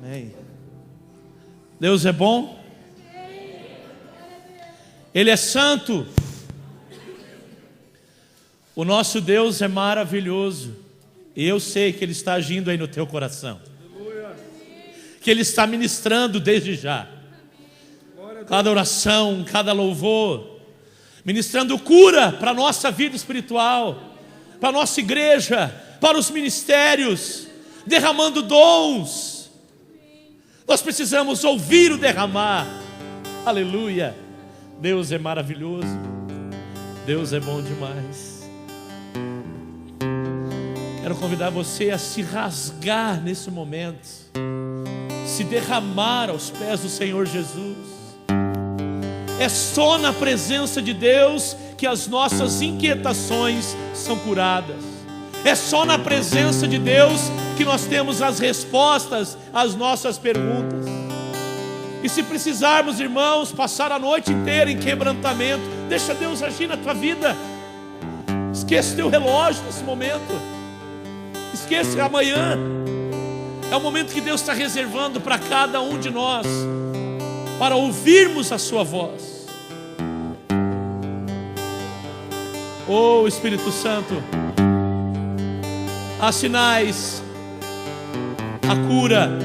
Amém. Deus é bom. Ele é santo. O nosso Deus é maravilhoso. E eu sei que Ele está agindo aí no teu coração. Que Ele está ministrando desde já. Cada oração, cada louvor, ministrando cura para a nossa vida espiritual, para a nossa igreja, para os ministérios, derramando dons. Nós precisamos ouvir o derramar. Aleluia. Deus é maravilhoso. Deus é bom demais. Quero convidar você a se rasgar nesse momento, se derramar aos pés do Senhor Jesus. É só na presença de Deus que as nossas inquietações são curadas. É só na presença de Deus que nós temos as respostas às nossas perguntas. E se precisarmos, irmãos, passar a noite inteira em quebrantamento, deixa Deus agir na tua vida. Esqueça o teu relógio nesse momento. Esqueça amanhã. É o momento que Deus está reservando para cada um de nós, para ouvirmos a sua voz. Oh Espírito Santo, há sinais, a cura,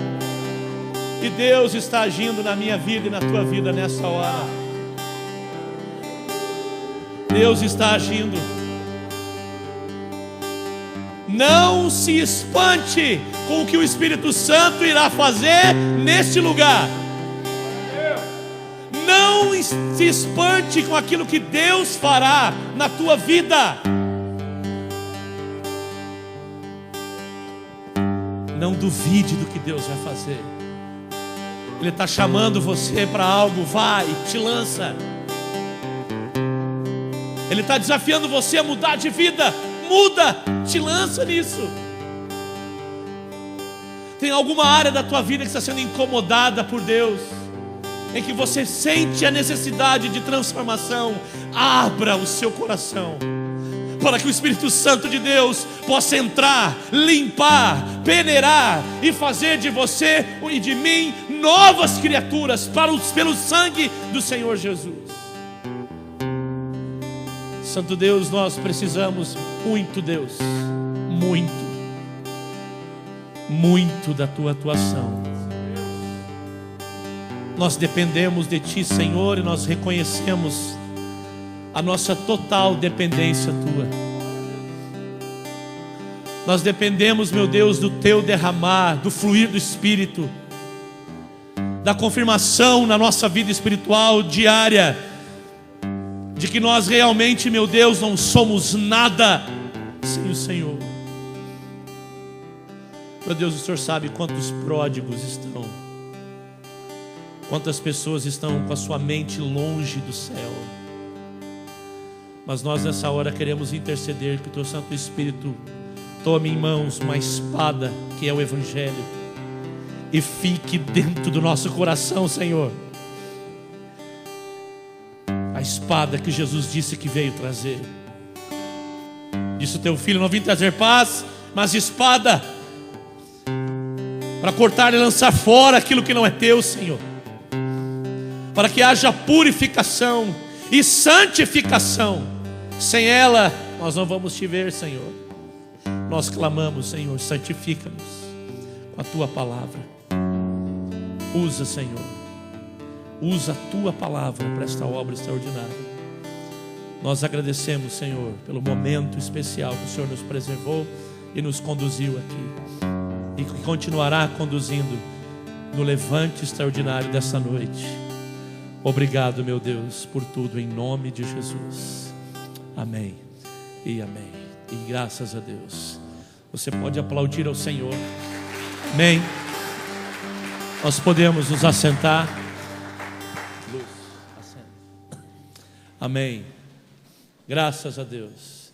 e Deus está agindo na minha vida e na tua vida nessa hora. Deus está agindo. Não se espante com o que o Espírito Santo irá fazer neste lugar. Não se espante com aquilo que Deus fará na tua vida. Não duvide do que Deus vai fazer. Ele está chamando você para algo. Vai, te lança. Ele está desafiando você a mudar de vida. Muda, te lança nisso. Tem alguma área da tua vida que está sendo incomodada por Deus, em que você sente a necessidade de transformação? Abra o seu coração para que o Espírito Santo de Deus possa entrar, limpar, peneirar e fazer de você e de mim novas criaturas pelo sangue do Senhor Jesus. Santo Deus, nós precisamos muito, Deus, muito da tua atuação. Nós dependemos de Ti, Senhor, e nós reconhecemos a nossa total dependência Tua. Nós dependemos, meu Deus, do Teu derramar, do fluir do Espírito, da confirmação na nossa vida espiritual diária, de que nós realmente, meu Deus, não somos nada sem o Senhor. Meu Deus, o Senhor sabe quantos pródigos estão, quantas pessoas estão com a sua mente longe do céu. Mas nós nessa hora queremos interceder que o Teu Santo Espírito tome em mãos uma espada, que é o Evangelho, e fique dentro do nosso coração, Senhor. A espada que Jesus disse que veio trazer. Disse o Teu Filho: não vim trazer paz, mas espada, para cortar e lançar fora aquilo que não é Teu, Senhor, para que haja purificação e santificação. Sem ela nós não vamos Te ver, Senhor. Nós clamamos, Senhor, santifica-nos com a Tua palavra. Usa, Senhor, usa a Tua palavra para esta obra extraordinária. Nós agradecemos, Senhor, pelo momento especial que o Senhor nos preservou e nos conduziu aqui, e que continuará conduzindo no levante extraordinário dessa noite. Obrigado, meu Deus, por tudo, em nome de Jesus. Amém e amém. E graças a Deus. Você pode aplaudir ao Senhor. Amém. Nós podemos nos assentar. Amém. Graças a Deus.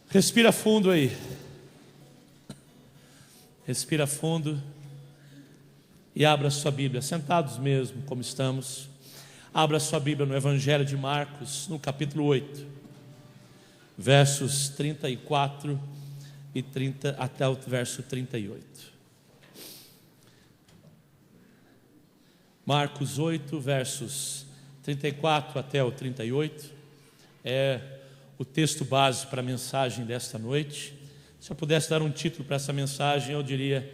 Respira fundo aí. Respira fundo. E abra sua Bíblia, sentados mesmo como estamos. Abra sua Bíblia no Evangelho de Marcos, no capítulo 8, versos 34 e 30 até o verso 38. Marcos 8, versos 34 até o 38, é o texto base para a mensagem desta noite. Se eu pudesse dar um título para essa mensagem, eu diria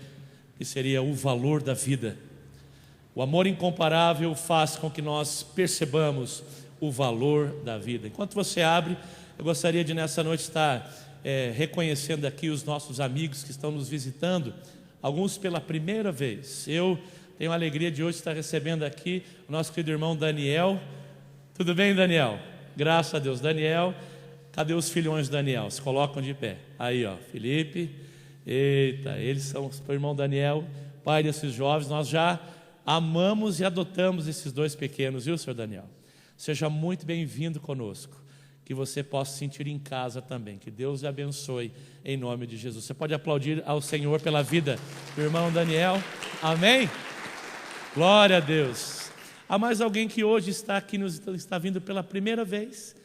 que seria o valor da vida. O amor incomparável faz com que nós percebamos o valor da vida. Enquanto você abre, eu gostaria de nessa noite estar reconhecendo aqui os nossos amigos que estão nos visitando, alguns pela primeira vez. Eu tenho a alegria de hoje estar recebendo aqui o nosso querido irmão Daniel. Tudo bem, Daniel? Graças a Deus. Daniel, cadê os filhões do Daniel? Se colocam de pé. Aí, ó, Felipe. Eita, eles são o irmão Daniel, pai desses jovens. Nós já amamos e adotamos esses dois pequenos, viu, senhor Daniel? Seja muito bem-vindo conosco. Que você possa se sentir em casa também. Que Deus lhe abençoe em nome de Jesus. Você pode aplaudir ao Senhor pela vida do irmão Daniel. Amém? Glória a Deus. Há mais alguém que hoje está aqui, está vindo pela primeira vez?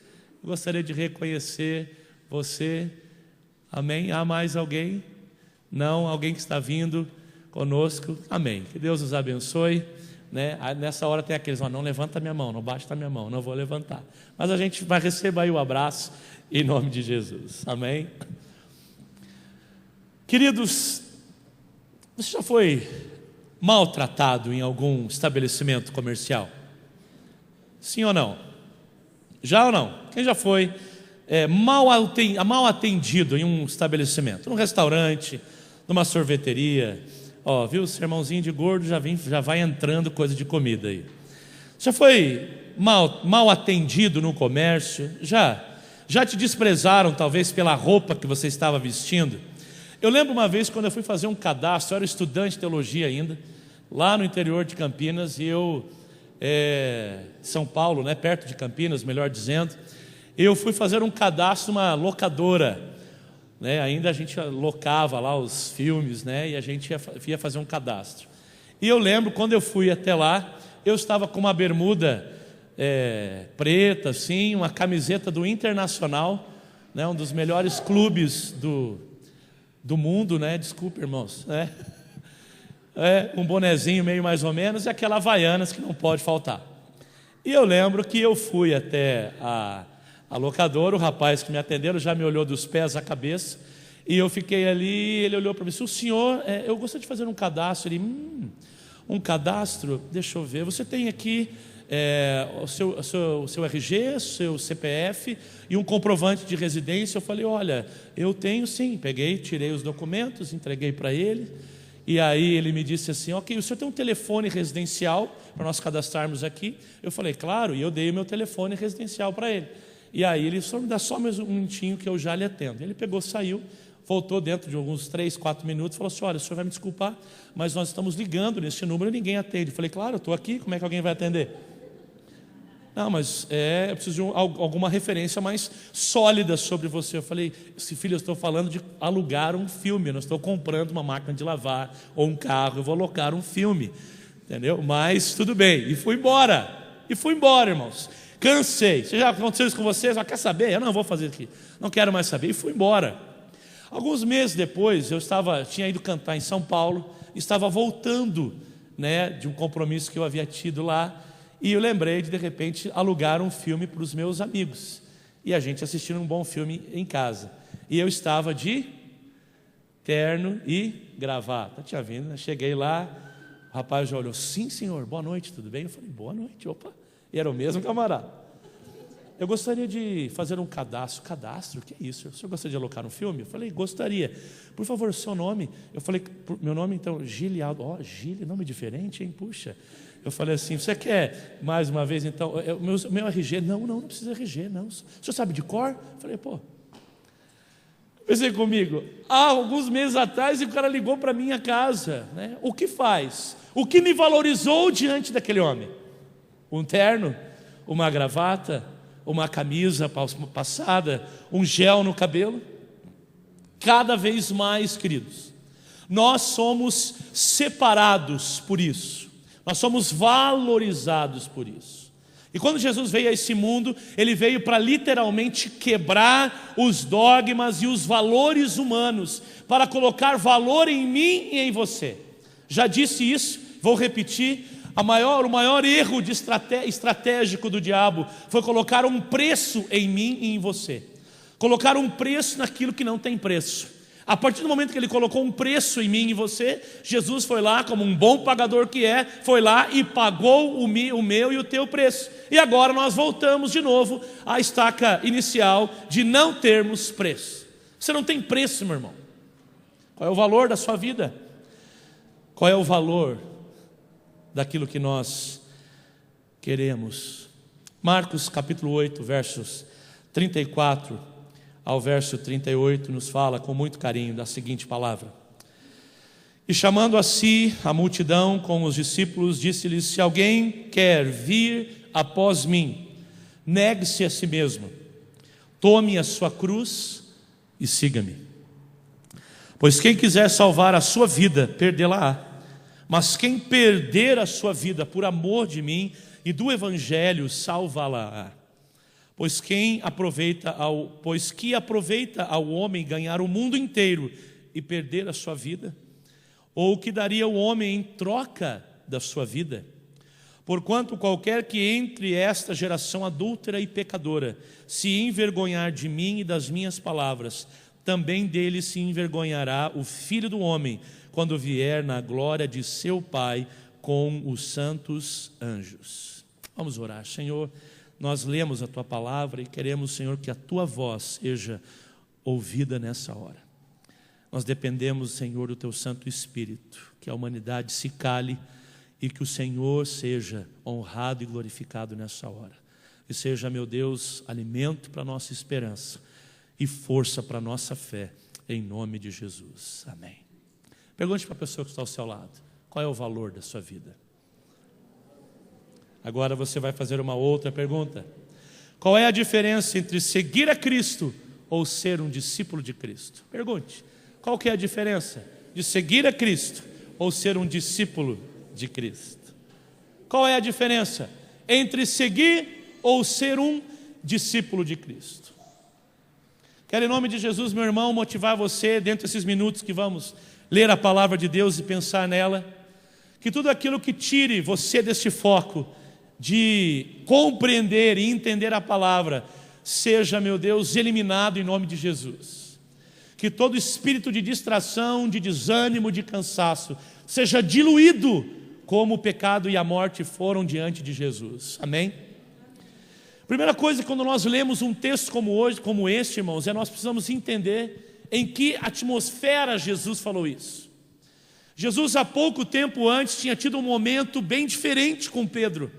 Eu gostaria de reconhecer você. Amém? Há mais alguém? Não? Alguém que está vindo conosco? Amém. Que Deus nos abençoe. Né? Nessa hora tem aqueles, não levanta minha mão, não baixa a minha mão, não vou levantar. Mas a gente vai receber aí o abraço em nome de Jesus. Amém? Queridos, você já foi maltratado em algum estabelecimento comercial? Sim ou não? Já ou não? Quem já foi mal atendido em um estabelecimento? Num restaurante, numa sorveteria? Ó, viu, esse irmãozinho de gordo já vai entrando coisa de comida aí. Já foi mal atendido no comércio? Já te desprezaram talvez pela roupa que você estava vestindo? Eu lembro uma vez quando eu fui fazer um cadastro, eu era estudante de teologia ainda, lá no interior de Campinas, e eu, São Paulo, né, perto de Campinas, melhor dizendo, eu fui fazer um cadastro numa locadora. Ainda a gente locava lá os filmes, né? E a gente ia fazer um cadastro. E eu lembro, quando eu fui até lá, eu estava com uma bermuda preta, assim, uma camiseta do Internacional, né? Um dos melhores clubes do mundo, né? Desculpe, irmãos, né? Um bonezinho meio mais ou menos, e aquela Havaianas que não pode faltar. E eu lembro que eu fui até a locadora, o rapaz que me atendeu já me olhou dos pés à cabeça, e eu fiquei ali, ele olhou para mim, o senhor, eu gostaria de fazer um cadastro. Ele, um cadastro? Deixa eu ver, você tem aqui o seu RG, seu CPF e um comprovante de residência? Eu falei, olha, eu tenho sim. Peguei, tirei os documentos, entreguei para ele, e aí ele me disse assim, ok, o senhor tem um telefone residencial para nós cadastrarmos aqui? Eu falei, claro, e eu dei o meu telefone residencial para ele. E aí ele só me dá só mais um minutinho que eu já lhe atendo. Ele pegou, saiu, voltou dentro de alguns 3, 4 minutos, falou assim, olha, o senhor vai me desculpar, mas nós estamos ligando nesse número e ninguém atende. Eu falei, claro, eu estou aqui, como é que alguém vai atender? Não, mas eu preciso de alguma referência mais sólida sobre você. Eu falei, filho, eu estou falando de alugar um filme, eu não estou comprando uma máquina de lavar ou um carro, eu vou alocar um filme, entendeu? Mas tudo bem, e fui embora, irmãos. Cansei. Já aconteceu isso com vocês? Quer saber? Eu não vou fazer aqui. Não quero mais saber. E fui embora. Alguns meses depois, tinha ido cantar em São Paulo, estava voltando, né, de um compromisso que eu havia tido lá, e eu lembrei de repente, alugar um filme para os meus amigos. E a gente assistindo um bom filme em casa. E eu estava de terno e gravata. Tinha vindo, né? Cheguei lá, o rapaz já olhou, sim senhor, boa noite, tudo bem? Eu falei, boa noite, opa. E era o mesmo camarada. Eu gostaria de fazer um cadastro. Cadastro? O que é isso? O senhor gostaria de alocar um filme? Eu falei, gostaria. Por favor, seu nome. Eu falei, meu nome então, Gilialdo. Gili, nome diferente, hein? Puxa. Eu falei assim, você quer mais uma vez então? Meu RG? Não precisa RG, não. O senhor sabe de cor? Eu falei, pensei comigo, há alguns meses atrás o cara ligou para minha casa, né? O que faz? O que me valorizou diante daquele homem? Um terno, uma gravata, uma camisa passada, um gel no cabelo. Cada vez mais, queridos, nós somos separados por isso, nós somos valorizados por isso. E quando Jesus veio a esse mundo, Ele veio para literalmente quebrar os dogmas e os valores humanos, para colocar valor em mim e em você. Já disse isso, vou repetir, o maior erro estratégico do diabo foi colocar um preço em mim e em você. Colocar um preço naquilo que não tem preço. A partir do momento que ele colocou um preço em mim e você, Jesus foi lá, como um bom pagador que é, foi lá e pagou o meu e o teu preço. E agora nós voltamos de novo à estaca inicial de não termos preço. Você não tem preço, meu irmão. Qual é o valor da sua vida? Qual é o valor daquilo que nós queremos? Marcos capítulo 8, versos 34 ao verso 38, nos fala com muito carinho da seguinte palavra: e chamando a si a multidão com os discípulos, disse-lhes: se alguém quer vir após mim, negue-se a si mesmo, tome a sua cruz e siga-me. Pois quem quiser salvar a sua vida, perdê-la-á. Mas quem perder a sua vida por amor de mim e do evangelho, salvá-la-á. Pois que aproveita ao homem ganhar o mundo inteiro e perder a sua vida? Ou o que daria o homem em troca da sua vida? Porquanto qualquer que entre esta geração adúltera e pecadora se envergonhar de mim e das minhas palavras, também dele se envergonhará o Filho do Homem, quando vier na glória de seu Pai com os santos anjos. Vamos orar. Senhor, nós lemos a Tua palavra e queremos, Senhor, que a Tua voz seja ouvida nessa hora. Nós dependemos, Senhor, do Teu Santo Espírito, que a humanidade se cale e que o Senhor seja honrado e glorificado nessa hora. E seja, meu Deus, alimento para a nossa esperança e força para a nossa fé, em nome de Jesus. Amém. Pergunte para a pessoa que está ao seu lado: qual é o valor da sua vida? Agora você vai fazer uma outra pergunta: qual é a diferença entre seguir a Cristo ou ser um discípulo de Cristo? Pergunte: qual que é a diferença de seguir a Cristo ou ser um discípulo de Cristo? Qual é a diferença entre seguir ou ser um discípulo de Cristo? Quero, em nome de Jesus, meu irmão, motivar você, dentro desses minutos que vamos ler a palavra de Deus e pensar nela, que tudo aquilo que tire você deste foco de compreender e entender a palavra, seja, meu Deus, eliminado em nome de Jesus. Que todo espírito de distração, de desânimo, de cansaço, seja diluído como o pecado e a morte foram diante de Jesus. Amém? Primeira coisa, quando nós lemos um texto como este, irmãos, nós precisamos entender em que atmosfera Jesus falou isso. Jesus, há pouco tempo antes, tinha tido um momento bem diferente com Pedro,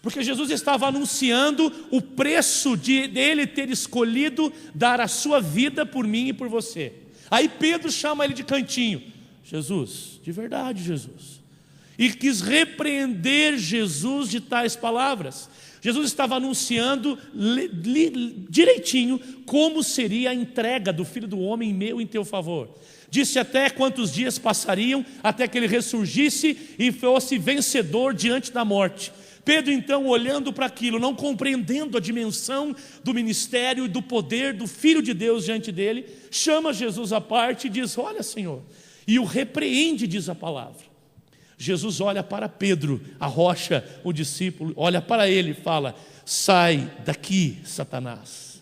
porque Jesus estava anunciando o preço dele ter escolhido dar a sua vida por mim e por você. Aí Pedro chama ele de cantinho: Jesus, de verdade, Jesus. E quis repreender Jesus de tais palavras. Jesus estava anunciando direitinho como seria a entrega do Filho do Homem em meu e em teu favor. Disse até quantos dias passariam até que ele ressurgisse e fosse vencedor diante da morte. Pedro, então, olhando para aquilo, não compreendendo a dimensão do ministério e do poder do Filho de Deus diante dele, chama Jesus à parte e diz: olha, Senhor, e o repreende, diz a palavra. Jesus olha para Pedro, a rocha, o discípulo, olha para ele e fala: sai daqui, Satanás,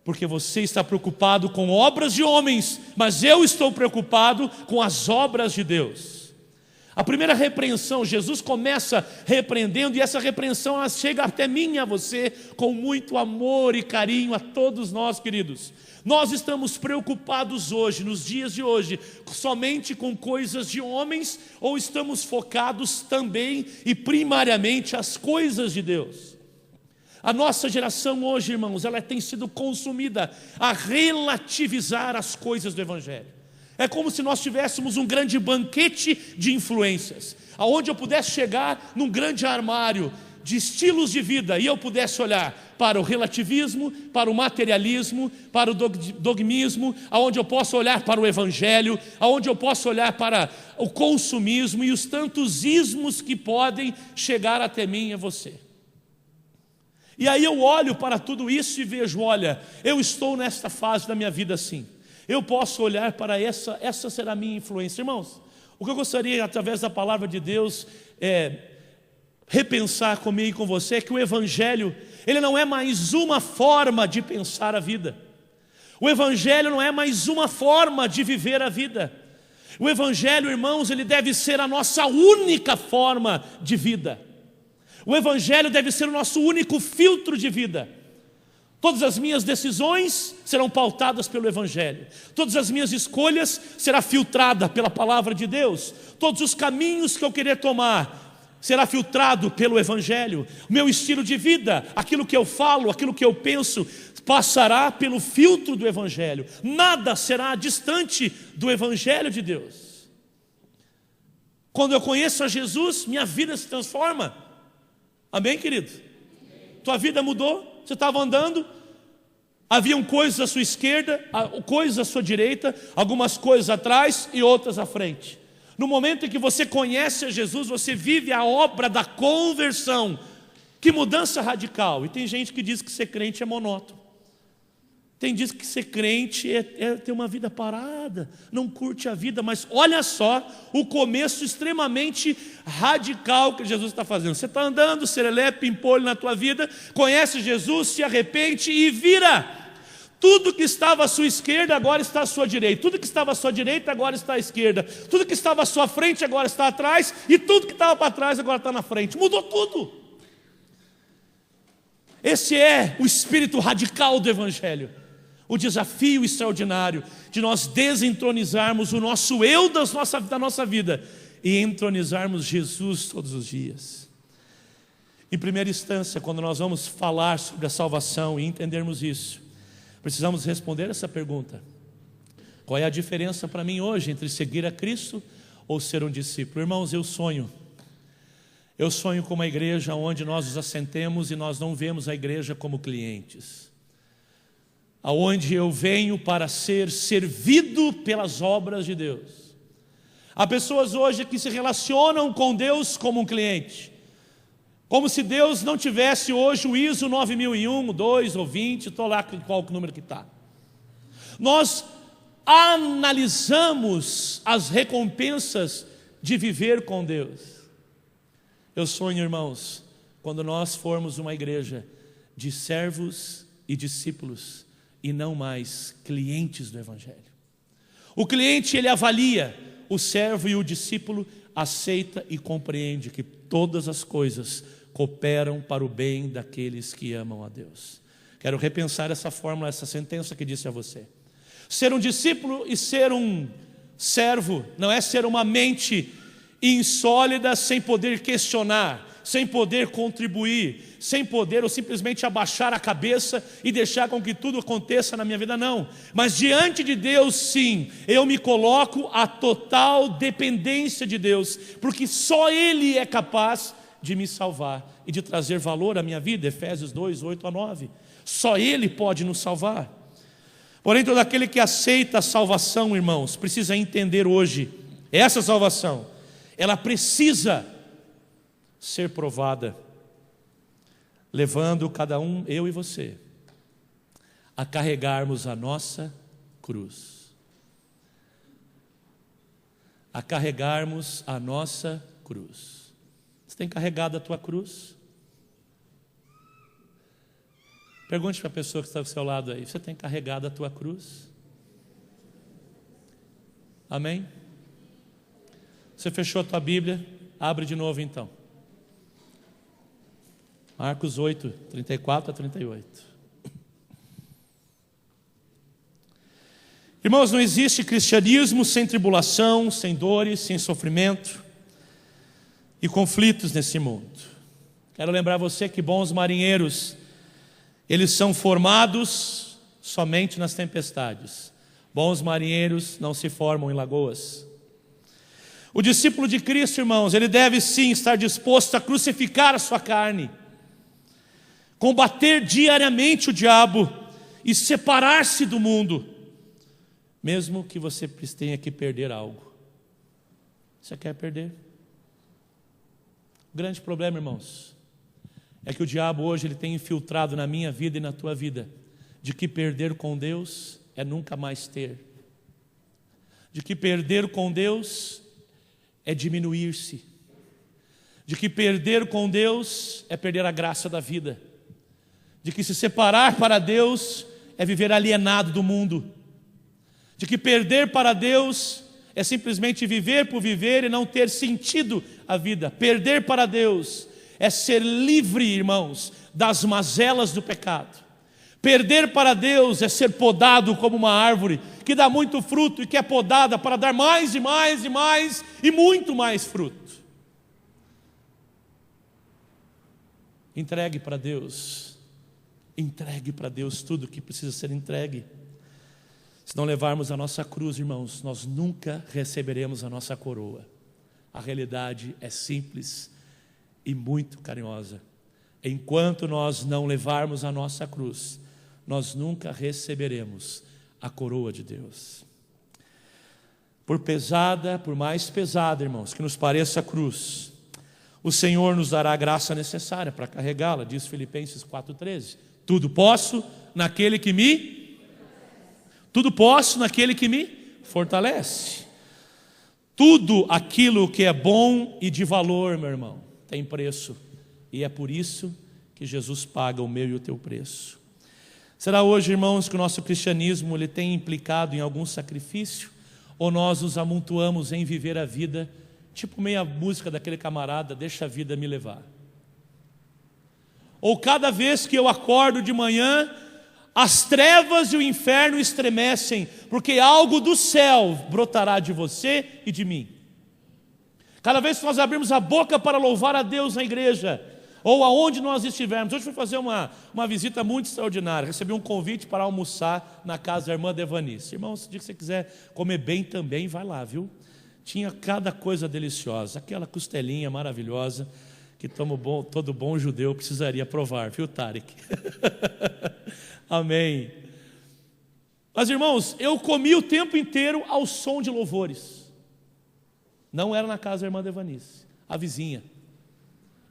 porque você está preocupado com obras de homens, mas eu estou preocupado com as obras de Deus. A primeira repreensão, Jesus começa repreendendo, e essa repreensão ela chega até mim e a você com muito amor e carinho, a todos nós, queridos. Nós estamos preocupados hoje, nos dias de hoje, somente com coisas de homens, ou estamos focados também e primariamente as coisas de Deus? A nossa geração hoje, irmãos, ela tem sido consumida a relativizar as coisas do Evangelho. É como se nós tivéssemos um grande banquete de influências, aonde eu pudesse chegar num grande armário de estilos de vida e eu pudesse olhar para o relativismo, para o materialismo, para o dogmismo, aonde eu posso olhar para o Evangelho, aonde eu posso olhar para o consumismo e os tantos ismos que podem chegar até mim e a você. E aí eu olho para tudo isso e vejo: olha, eu estou nesta fase da minha vida assim. eu posso olhar para essa será a minha influência. Irmãos, o que eu gostaria, através da palavra de Deus, repensar comigo e com você, é que o Evangelho, ele não é mais uma forma de pensar a vida. O Evangelho não é mais uma forma de viver a vida. O Evangelho, irmãos, ele deve ser a nossa única forma de vida. O Evangelho deve ser o nosso único filtro de vida. Todas as minhas decisões serão pautadas pelo Evangelho. Todas as minhas escolhas serão filtradas pela palavra de Deus. Todos os caminhos que eu querer tomar será filtrado pelo Evangelho. O meu estilo de vida, aquilo que eu falo, aquilo que eu penso, passará pelo filtro do Evangelho. Nada será distante do Evangelho de Deus. Quando eu conheço a Jesus, minha vida se transforma. Amém, querido? Tua vida mudou? Você estava andando, haviam coisas à sua esquerda, coisas à sua direita, algumas coisas atrás e outras à frente. No momento em que você conhece a Jesus, você vive a obra da conversão. Que mudança radical! E tem gente que diz que ser crente é monótono. Tem gente que ser crente é ter uma vida parada, não curte a vida, mas olha só o começo extremamente radical que Jesus está fazendo. Você está andando, serelepe, pimpolho na tua vida, conhece Jesus, se arrepende e vira. Tudo que estava à sua esquerda agora está à sua direita, tudo que estava à sua direita agora está à esquerda, tudo que estava à sua frente agora está atrás, e tudo que estava para trás agora está na frente. Mudou tudo. Esse é o espírito radical do Evangelho. O desafio extraordinário de nós desentronizarmos o nosso eu da nossa vida e entronizarmos Jesus todos os dias. Em primeira instância, quando nós vamos falar sobre a salvação e entendermos isso, precisamos responder essa pergunta: qual é a diferença para mim hoje entre seguir a Cristo ou ser um discípulo? Irmãos, eu sonho com uma igreja onde nós nos assentemos e nós não vemos a igreja como clientes, aonde eu venho para ser servido pelas obras de Deus. Há pessoas hoje que se relacionam com Deus como um cliente, como se Deus não tivesse hoje o ISO 9001, 2 ou 20, estou lá com qual número que está. Nós analisamos as recompensas de viver com Deus. Eu sonho, irmãos, quando nós formos uma igreja de servos e discípulos, e não mais clientes do Evangelho. O cliente, ele avalia, o servo e o discípulo aceita e compreende que todas as coisas cooperam para o bem daqueles que amam a Deus. Quero repensar essa fórmula, essa sentença que disse a você. Ser um discípulo e ser um servo não é ser uma mente insólida sem poder questionar, sem poder contribuir, sem poder ou simplesmente abaixar a cabeça e deixar com que tudo aconteça na minha vida, não. Mas diante de Deus, sim, eu me coloco à total dependência de Deus, porque só Ele é capaz de me salvar e de trazer valor à minha vida. Efésios 2, 8 a 9. Só Ele pode nos salvar. Porém, todo aquele que aceita a salvação, irmãos, precisa entender hoje, essa salvação, ela precisa ser provada, levando cada um, eu e você, a carregarmos a nossa cruz. A carregarmos a nossa cruz. Você tem carregado a tua cruz? Pergunte para a pessoa que está ao seu lado aí: você tem carregado a tua cruz? Amém? Você fechou a tua Bíblia? Abre de novo então. Marcos 8, 34 a 38. Irmãos, não existe cristianismo sem tribulação, sem dores, sem sofrimento e conflitos nesse mundo. Quero lembrar você que bons marinheiros, eles são formados somente nas tempestades. Bons marinheiros não se formam em lagoas. O discípulo de Cristo, irmãos, ele deve sim estar disposto a crucificar a sua carne, combater diariamente o diabo e separar-se do mundo, mesmo que você tenha que perder algo. Você quer perder? O grande problema, irmãos, é que o diabo hoje ele tem infiltrado na minha vida e na tua vida, de que perder com Deus é nunca mais ter. de que perder com Deus é diminuir-se, de que perder com Deus é perder a graça da vida, de que se separar para Deus é viver alienado do mundo, de que perder para Deus é simplesmente viver por viver e não ter sentido a vida. Perder para Deus é ser livre, irmãos, das mazelas do pecado. Perder para Deus é ser podado como uma árvore que dá muito fruto e que é podada para dar mais e mais e mais e muito mais fruto. Entregue para Deus tudo que precisa ser entregue. Se não levarmos a nossa cruz, irmãos, nós nunca receberemos a nossa coroa. A realidade é simples e muito carinhosa. Enquanto nós não levarmos a nossa cruz, nós nunca receberemos a coroa de Deus. Por mais pesada, irmãos, que nos pareça a cruz, o Senhor nos dará a graça necessária para carregá-la, diz Filipenses 4,13. Tudo posso naquele que me fortalece. Tudo aquilo que é bom e de valor, meu irmão, tem preço. E é por isso que Jesus paga o meu e o teu preço. Será hoje, irmãos, que o nosso cristianismo ele tem implicado em algum sacrifício? Ou nós nos amontoamos em viver a vida, tipo meia música daquele camarada, deixa a vida me levar? Ou cada vez que eu acordo de manhã, as trevas e o inferno estremecem, porque algo do céu brotará de você e de mim. Cada vez que nós abrimos a boca para louvar a Deus na igreja, ou aonde nós estivermos. Hoje fui fazer uma visita muito extraordinária. Recebi um convite para almoçar na casa da irmã Devanice. Irmão, se dia que você quiser comer bem também, vai lá, viu? Tinha cada coisa deliciosa, aquela costelinha maravilhosa que todo bom judeu precisaria provar, viu, Tarek? Amém. Mas, irmãos, eu comi o tempo inteiro ao som de louvores. Não era na casa da irmã Devanice, a vizinha.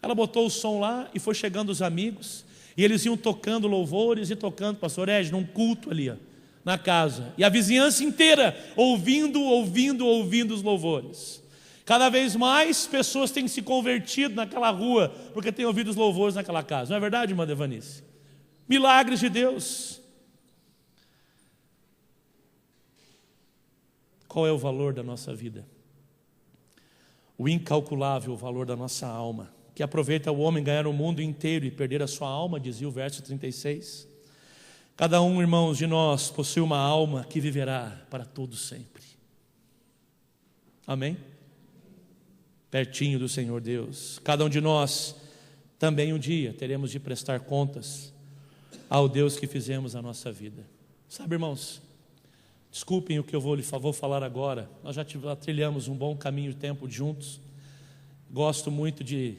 Ela botou o som lá e foi chegando os amigos, e eles iam tocando louvores e tocando, pastor Ed, num culto ali, ó, na casa. E a vizinhança inteira ouvindo os louvores. Cada vez mais pessoas têm se convertido naquela rua, porque têm ouvido os louvores naquela casa. Não é verdade, irmã Devanice? Milagres de Deus. Qual é o valor da nossa vida? O incalculável valor da nossa alma. Que aproveita o homem ganhar o mundo inteiro e perder a sua alma, dizia o verso 36. Cada um, irmãos, de nós possui uma alma que viverá para todo sempre. Amém? Pertinho do Senhor Deus. Cada um de nós também um dia teremos de prestar contas ao Deus que fizemos a nossa vida. Sabe, irmãos, desculpem o que eu vou falar agora. Nós já trilhamos um bom caminho de tempo juntos. Gosto muito de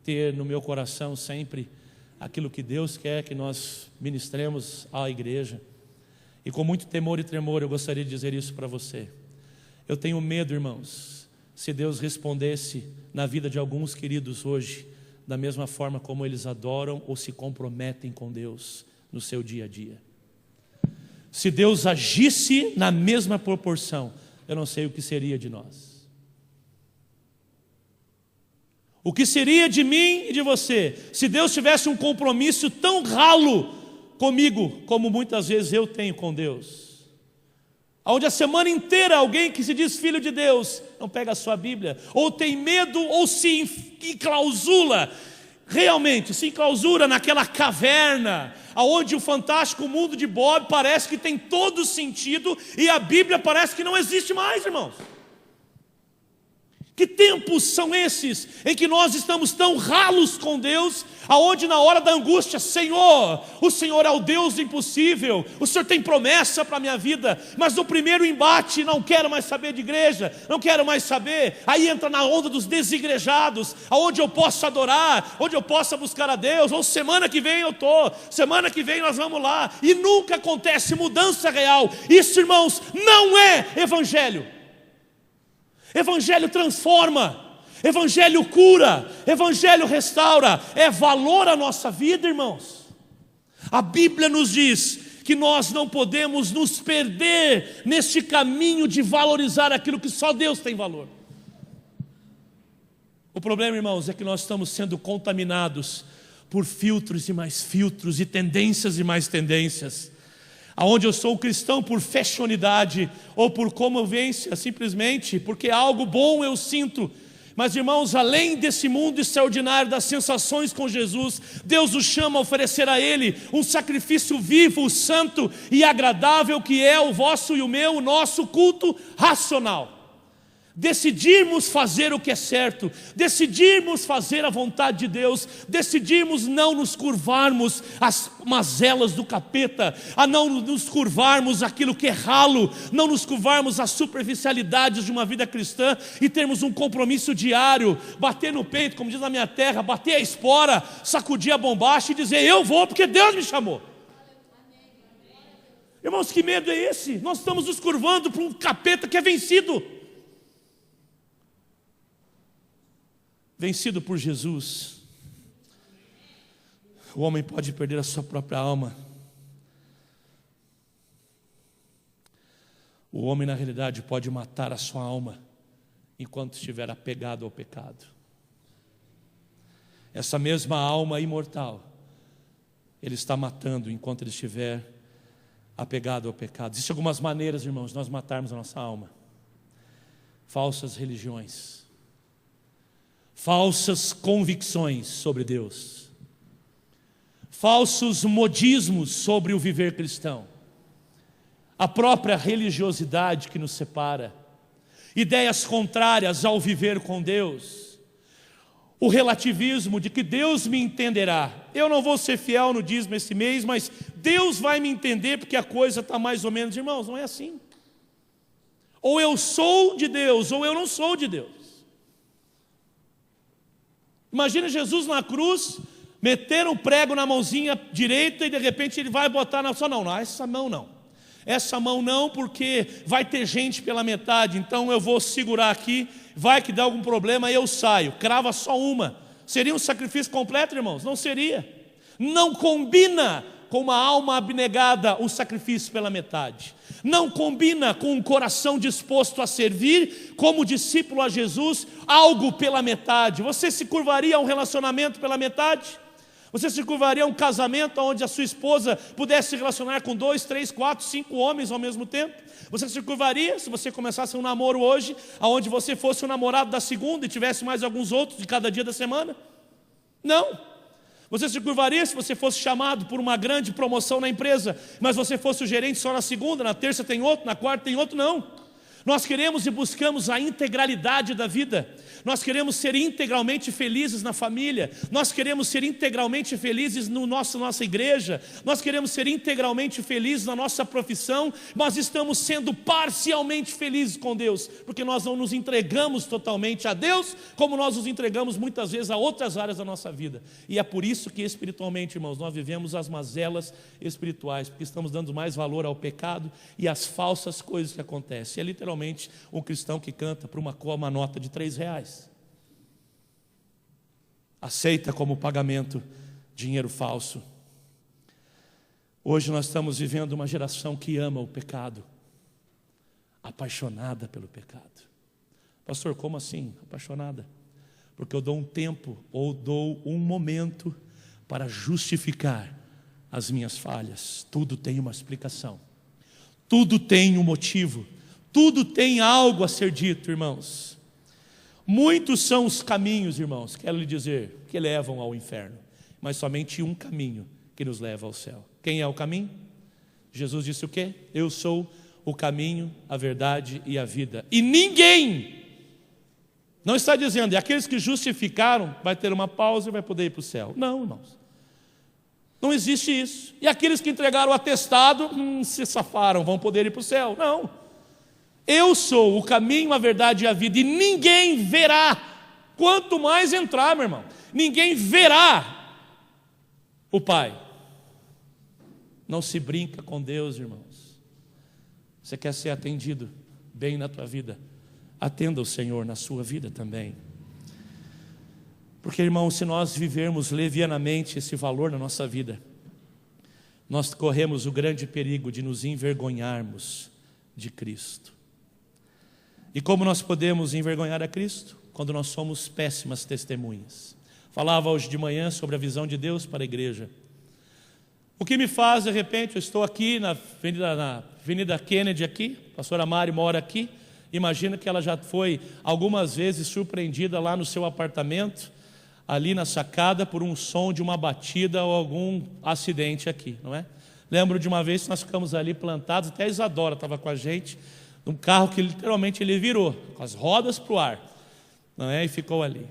ter no meu coração sempre aquilo que Deus quer que nós ministremos à igreja. E com muito temor e tremor eu gostaria de dizer isso para você. Eu tenho medo, irmãos, se Deus respondesse na vida de alguns queridos hoje, da mesma forma como eles adoram ou se comprometem com Deus no seu dia a dia. Se Deus agisse na mesma proporção, eu não sei o que seria de nós. O que seria de mim e de você, se Deus tivesse um compromisso tão ralo comigo, como muitas vezes eu tenho com Deus? Onde a semana inteira alguém que se diz filho de Deus, não pega a sua Bíblia, ou tem medo, ou se enclausula, realmente se enclausura naquela caverna, onde o fantástico mundo de Bob parece que tem todo sentido, e a Bíblia parece que não existe mais, irmãos. Que tempos são esses em que nós estamos tão ralos com Deus, aonde na hora da angústia, Senhor, o Senhor é o Deus do impossível, o Senhor tem promessa para a minha vida, mas no primeiro embate não quero mais saber de igreja, não quero mais saber, aí entra na onda dos desigrejados, aonde eu posso adorar, onde eu possa buscar a Deus, ou semana que vem eu estou, semana que vem nós vamos lá, e nunca acontece mudança real. Isso, irmãos, não é evangelho. Evangelho transforma, evangelho cura, evangelho restaura, é valor à nossa vida, irmãos. A Bíblia nos diz que nós não podemos nos perder neste caminho de valorizar aquilo que só Deus tem valor. O problema, irmãos, é que nós estamos sendo contaminados por filtros e mais filtros, e tendências e mais tendências. Aonde eu sou cristão por fashionidade ou por comovência, simplesmente porque algo bom eu sinto. Mas, irmãos, além desse mundo extraordinário das sensações com Jesus, Deus nos chama a oferecer a Ele um sacrifício vivo, santo e agradável, que é o vosso e o meu, o nosso culto racional. Decidirmos fazer o que é certo, decidirmos fazer a vontade de Deus, decidirmos não nos curvarmos às mazelas do capeta, a não nos curvarmos àquilo que é ralo, não nos curvarmos às superficialidades de uma vida cristã e termos um compromisso diário, bater no peito, como diz na minha terra, bater a espora, sacudir a bombacha e dizer: eu vou porque Deus me chamou. Irmãos, que medo é esse? Nós estamos nos curvando para um capeta que é vencido. Vencido por Jesus, o homem pode perder a sua própria alma. O homem, na realidade, pode matar a sua alma enquanto estiver apegado ao pecado. Essa mesma alma imortal, ele está matando enquanto ele estiver apegado ao pecado. Existem algumas maneiras, irmãos, de nós matarmos a nossa alma. Falsas religiões, falsas convicções sobre Deus, falsos modismos sobre o viver cristão, a própria religiosidade que nos separa, ideias contrárias ao viver com Deus, o relativismo de que Deus me entenderá. Eu não vou ser fiel no dízimo esse mês, mas Deus vai me entender porque a coisa está mais ou menos. Irmãos, não é assim. Ou eu sou de Deus, ou eu não sou de Deus. Imagina Jesus na cruz, meter um prego na mãozinha direita e de repente ele vai botar na sua mão. Não, essa mão não. Essa mão não, porque vai ter gente pela metade, então eu vou segurar aqui, vai que dá algum problema e eu saio. Crava só uma. Seria um sacrifício completo, irmãos? Não seria. Não combina com uma alma abnegada o sacrifício pela metade. Não combina com um coração disposto a servir como discípulo a Jesus, algo pela metade. Você se curvaria a um relacionamento pela metade? Você se curvaria a um casamento onde a sua esposa pudesse se relacionar com 2, 3, 4, 5 homens ao mesmo tempo? Você se curvaria se você começasse um namoro hoje, onde você fosse o namorado da segunda e tivesse mais alguns outros de cada dia da semana? Não. Você se curvaria se você fosse chamado por uma grande promoção na empresa, mas você fosse o gerente só na segunda, na terça tem outro, na quarta tem outro? Não. Nós queremos e buscamos a integralidade da vida. Nós queremos ser integralmente felizes na família. Nós queremos ser integralmente felizes no nossa igreja. Nós queremos ser integralmente felizes na nossa profissão. Mas estamos sendo parcialmente felizes com Deus, porque nós não nos entregamos totalmente a Deus, como nós nos entregamos muitas vezes a outras áreas da nossa vida. E é por isso que espiritualmente, irmãos, nós vivemos as mazelas espirituais, porque estamos dando mais valor ao pecado e às falsas coisas que acontecem. É literalmente um cristão que canta por uma nota de R$3. Aceita como pagamento dinheiro falso. Hoje nós estamos vivendo uma geração que ama o pecado, apaixonada pelo pecado. Pastor, como assim apaixonada? Porque eu dou um tempo ou dou um momento para justificar as minhas falhas. Tudo tem uma explicação, tudo tem um motivo, tudo tem algo a ser dito, irmãos. Muitos são os caminhos, irmãos, quero lhe dizer, que levam ao inferno, mas somente um caminho que nos leva ao céu. Quem é o caminho? Jesus disse o quê? Eu sou o caminho, a verdade e a vida. E ninguém, não está dizendo, e aqueles que justificaram, vai ter uma pausa e vai poder ir para o céu. Não, irmãos. Não existe isso. E aqueles que entregaram o atestado, se safaram, vão poder ir para o céu. Não. Eu sou o caminho, a verdade e a vida, e ninguém verá, quanto mais entrar, meu irmão, ninguém verá o Pai. Não se brinca com Deus, irmãos. Você quer ser atendido bem na tua vida? Atenda o Senhor na sua vida também. Porque, irmão, se nós vivermos levianamente esse valor na nossa vida, nós corremos o grande perigo de nos envergonharmos de Cristo. E como nós podemos envergonhar a Cristo? Quando nós somos péssimas testemunhas. Falava hoje de manhã sobre a visão de Deus para a igreja. O que me faz, de repente, eu estou aqui na Avenida Kennedy aqui, a pastora Mari mora aqui, imagina que ela já foi algumas vezes surpreendida lá no seu apartamento, ali na sacada, por um som de uma batida ou algum acidente aqui, não é? Lembro de uma vez que nós ficamos ali plantados, até a Isadora estava com a gente, num carro que literalmente ele virou, com as rodas para o ar, não é? E ficou ali.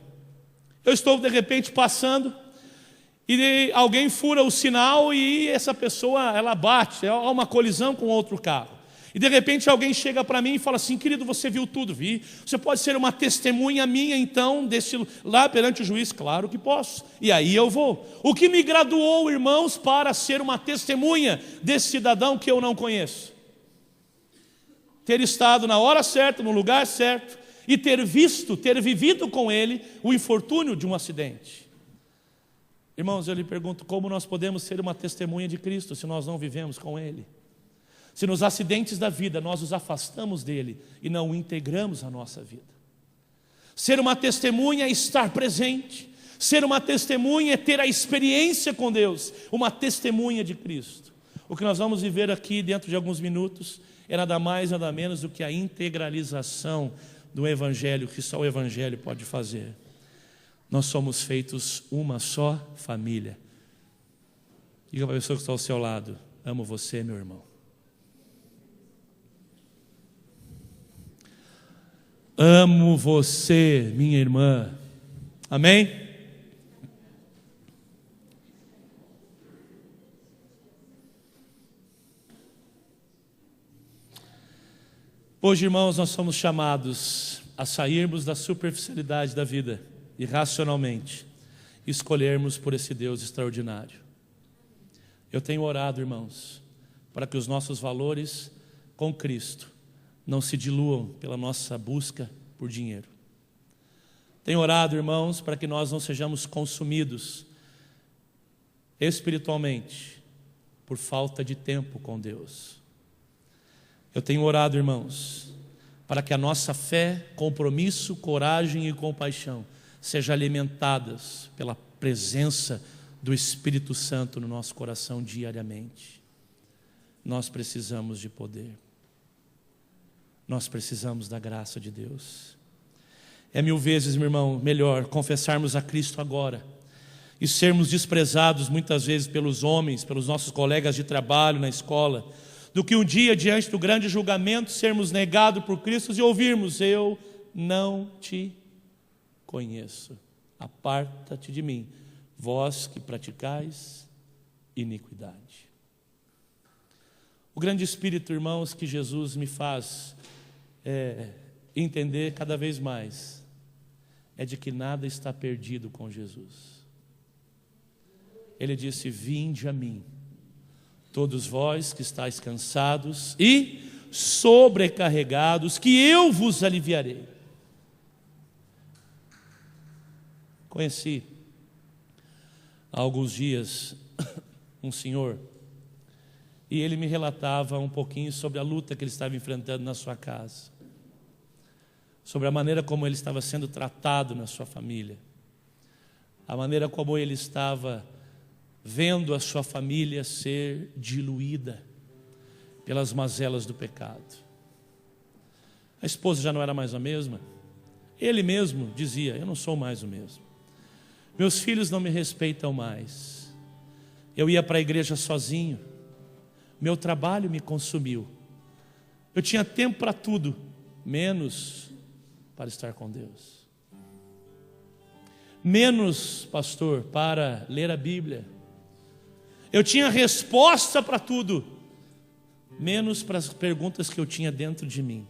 Eu estou de repente passando, e alguém fura o sinal e essa pessoa, ela bate, há uma colisão com outro carro. E de repente alguém chega para mim e fala assim: querido, você viu tudo? Vi. Você pode ser uma testemunha minha então, lá perante o juiz? Claro que posso. E aí eu vou. O que me graduou, irmãos, para ser uma testemunha desse cidadão que eu não conheço? Ter estado na hora certa, no lugar certo, e ter vivido com ele o infortúnio de um acidente. Irmãos, eu lhe pergunto, como nós podemos ser uma testemunha de Cristo se nós não vivemos com Ele? Se nos acidentes da vida nós nos afastamos dEle e não o integramos à nossa vida. Ser uma testemunha é estar presente. Ser uma testemunha é ter a experiência com Deus. Uma testemunha de Cristo. O que nós vamos viver aqui dentro de alguns minutos é nada mais, nada menos do que a integralização do Evangelho, que só o Evangelho pode fazer. Nós somos feitos uma só família. Diga para a pessoa que está ao seu lado: amo você, meu irmão. Amo você, minha irmã. Amém? Hoje, irmãos, nós somos chamados a sairmos da superficialidade da vida e racionalmente escolhermos por esse Deus extraordinário. Eu tenho orado, irmãos, para que os nossos valores com Cristo não se diluam pela nossa busca por dinheiro. Tenho orado, irmãos, para que nós não sejamos consumidos espiritualmente por falta de tempo com Deus. Eu tenho orado, irmãos, para que a nossa fé, compromisso, coragem e compaixão sejam alimentadas pela presença do Espírito Santo no nosso coração diariamente. Nós precisamos de poder. Nós precisamos da graça de Deus. É 1000 vezes, meu irmão, melhor confessarmos a Cristo agora e sermos desprezados muitas vezes pelos homens, pelos nossos colegas de trabalho na escola, do que um dia diante do grande julgamento sermos negados por Cristo e ouvirmos: eu não te conheço, aparta-te de mim, vós que praticais iniquidade. O grande espírito, irmãos, que Jesus me faz entender cada vez mais é de que nada está perdido com Jesus. Ele disse: vinde a mim, todos vós que estáis cansados e sobrecarregados, que eu vos aliviarei. Conheci há alguns dias um senhor, e ele me relatava um pouquinho sobre a luta que ele estava enfrentando na sua casa, sobre a maneira como ele estava sendo tratado na sua família, a maneira como ele estava vendo a sua família ser diluída pelas mazelas do pecado. A esposa já não era mais a mesma. Ele mesmo dizia: eu não sou mais o mesmo. Meus filhos não me respeitam mais. Eu ia para a igreja sozinho. Meu trabalho me consumiu. Eu tinha tempo para tudo, menos para estar com Deus. Menos, pastor, para ler a Bíblia. Eu tinha resposta para tudo, menos para as perguntas que eu tinha dentro de mim.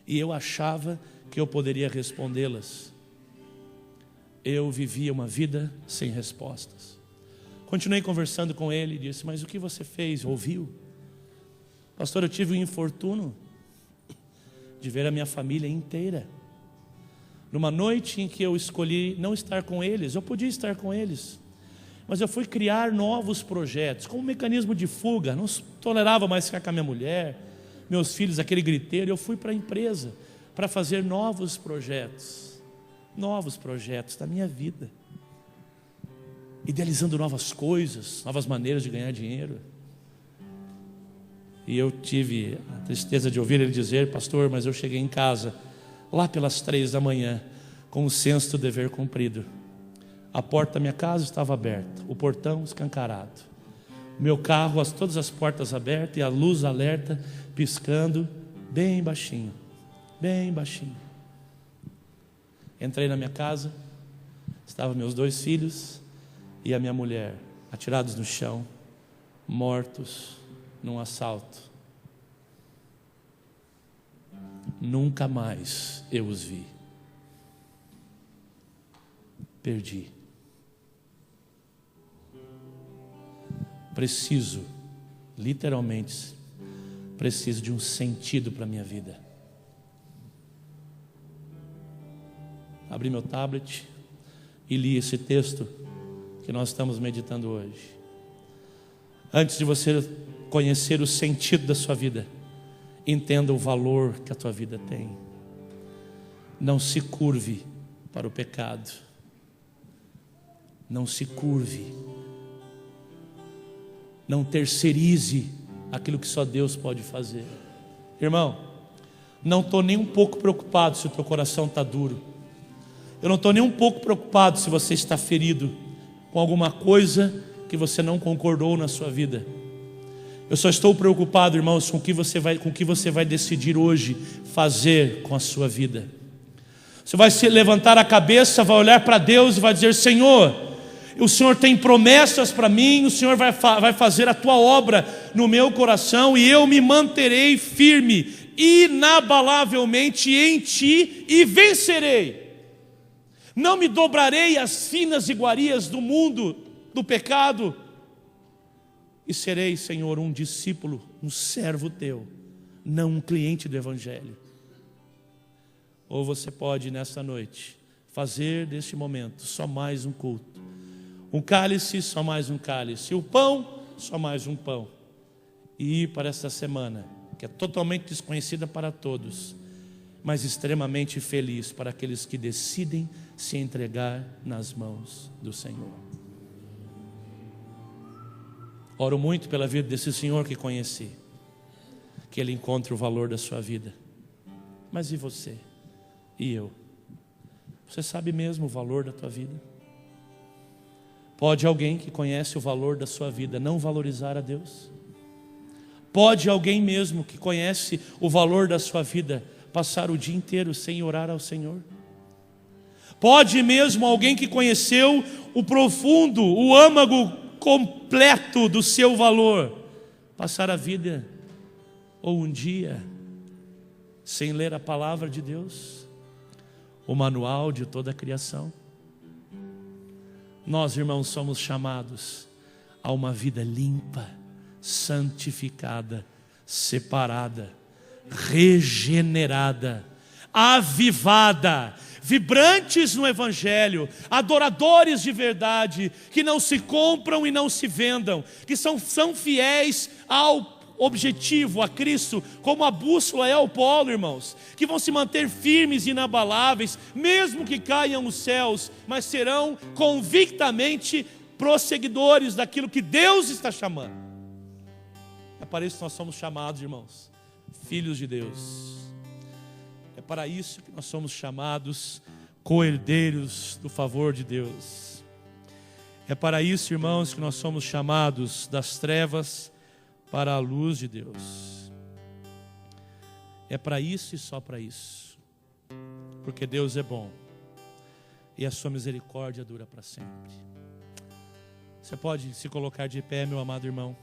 E eu achava que eu poderia respondê-las. Eu vivia uma vida sem respostas. Continuei conversando com ele e disse: mas o que você fez? Ouviu? Pastor, eu tive um infortúnio de ver a minha família inteira. Numa noite em que eu escolhi não estar com eles, eu podia estar com eles, Mas eu fui criar novos projetos, como um mecanismo de fuga. Não tolerava mais ficar com a minha mulher, meus filhos, aquele griteiro. Eu fui para a empresa para fazer novos projetos da minha vida, idealizando novas coisas, novas maneiras de ganhar dinheiro. E eu tive a tristeza de ouvir ele dizer: pastor, mas eu cheguei em casa lá pelas 3 da manhã, com o senso do dever cumprido. A porta da minha casa estava aberta, o portão escancarado, o meu carro, todas as portas abertas e a luz alerta piscando bem baixinho, bem baixinho. Entrei na minha casa, estavam meus 2 filhos e a minha mulher, atirados no chão, mortos num assalto. Nunca mais eu os vi. Perdi. Literalmente, preciso de um sentido para a minha vida. Abri meu tablet e li esse texto que nós estamos meditando hoje. Antes de você conhecer o sentido da sua vida, entenda o valor que a tua vida tem. Não se curve para o pecado. Não se curve. Não terceirize aquilo que só Deus pode fazer. Irmão, não estou nem um pouco preocupado se o teu coração está duro. Eu não estou nem um pouco preocupado se você está ferido com alguma coisa que você não concordou na sua vida. Eu só estou preocupado, irmãos, com o que você vai decidir hoje fazer com a sua vida. Você vai se levantar a cabeça, vai olhar para Deus e vai dizer: Senhor, o Senhor tem promessas para mim, o Senhor vai fazer a tua obra no meu coração e eu me manterei firme, inabalavelmente em ti e vencerei. Não me dobrarei às finas iguarias do mundo, do pecado, e serei, Senhor, um discípulo, um servo teu, não um cliente do Evangelho. Ou você pode, nesta noite, fazer deste momento só mais um culto, um cálice, só mais um cálice, o pão, só mais um pão, e ir para esta semana, que é totalmente desconhecida para todos, mas extremamente feliz para aqueles que decidem se entregar nas mãos do Senhor. Oro muito pela vida desse senhor que conheci, que ele encontre o valor da sua vida. Mas e você? E eu? Você sabe mesmo o valor da tua vida? Pode alguém que conhece o valor da sua vida não valorizar a Deus? Pode alguém mesmo que conhece o valor da sua vida passar o dia inteiro sem orar ao Senhor? Pode mesmo alguém que conheceu o profundo, o âmago completo do seu valor passar a vida ou um dia sem ler a palavra de Deus, o manual de toda a criação? Nós, irmãos, somos chamados a uma vida limpa, santificada, separada, regenerada, avivada, vibrantes no Evangelho, adoradores de verdade, que não se compram e não se vendam, que são fiéis ao objetivo, a Cristo, como a bússola é ao polo, irmãos, que vão se manter firmes e inabaláveis, mesmo que caiam os céus, mas serão convictamente prosseguidores daquilo que Deus está chamando. É para isso que nós somos chamados, irmãos, filhos de Deus. É para isso que nós somos chamados co-herdeiros do favor de Deus. É para isso, irmãos, que nós somos chamados das trevas para a luz de Deus. É para isso e só para isso. Porque Deus é bom e a sua misericórdia dura para sempre. Você pode se colocar de pé, meu amado irmão?